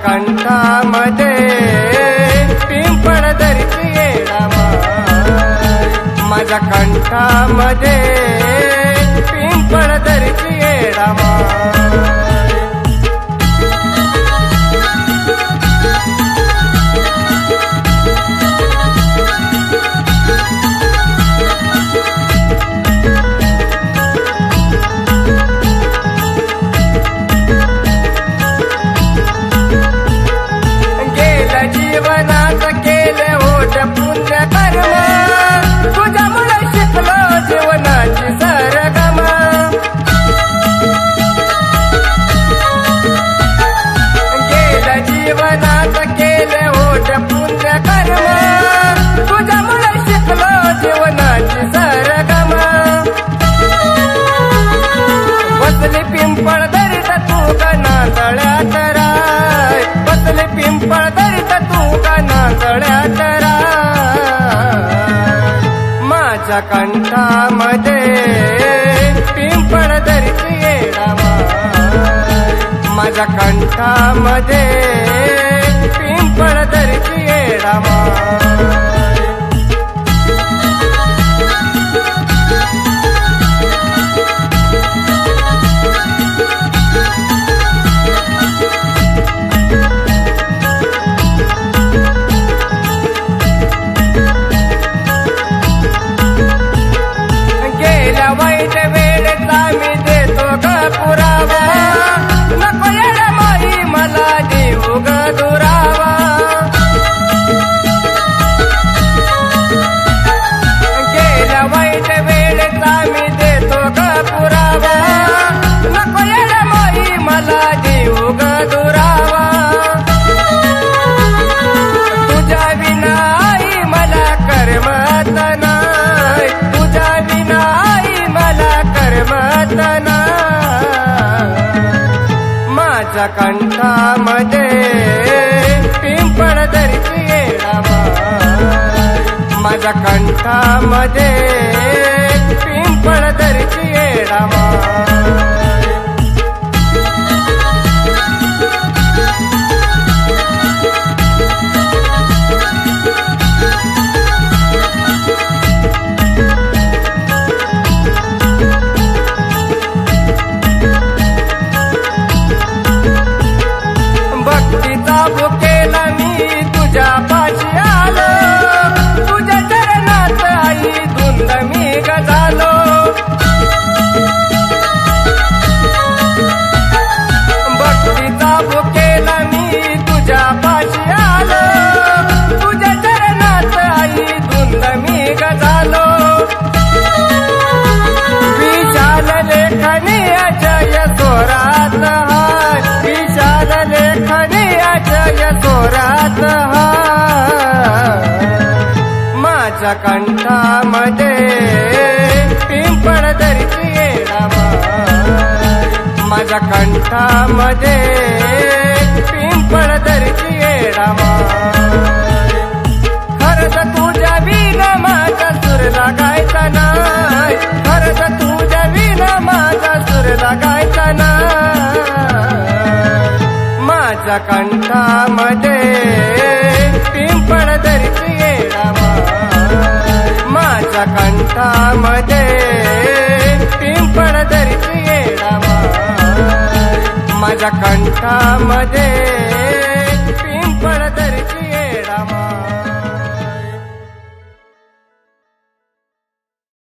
कंठामध्ये पिंपळदरीची येडामाय, माझ्या कंठामध्ये पिंपळदरीची येडामाय. जीवनात केले होत पुण्य कर्म, तुझ्यामुळे शिकलो जीवनाची सरगम. गेल्या जीवनात केले होत पुण्य कर्म, तुझ्यामुळे शिकलो जीवनाची सरगम. बसली पिंपळदरीत तू नांदळ्यात राय, बसली पिंपळदरीत तू नांदळ्यात राय. माझ्या कंठामध्ये पिंपळदरीची येडामाय, माझ्या कंठामध्ये पिंपळदरीची येडामाय. वाईट वेळेचा मी देतो ग पुरावा, नको येडमाई मला देऊ ग दुरावा. गेल्या वाईट वेळेचा मी देतो ग पुरावा, नको येडमाई मला देऊ ग दुरावा. तुझ्या विना आई मला करमत नाही, तुझ्या विना करमत नाही. माझ्या कंठामध्ये पिंपळदरीची येडामाय, माझ्या कंठामध्ये पिंपळदरीची येडामाय. भक्तीचा भुकेला मी तुझ्या पाशी आलो, तुझ्या चरणात आई धुंद मी गजालो. भक्तीचा भुकेला मी तुझ्या पाशी आलो, तुझ्या चरणात आई धुंद मी गजालो. विशाल लेखनी अजय स्वरात हाय, विशाल लेखनी अजय स्वरात हाय. माझ्या कंठामध्ये पिंपळदरीची येडामाय, माझ्या कंठामध्ये पिंपळदरीची येडामाय. खरंच तुझ्या विना माझा सूर लागायचा नाही, खरंच तुझ्या विना माझा सूर लागायचा नाही. माझ्या कंठामध्ये पिंपळदरीची येडामाय, माझ्या कंठामध्ये पिंपळदरीची येडामाय, माझ्या कंठामध्ये पिंपळदरी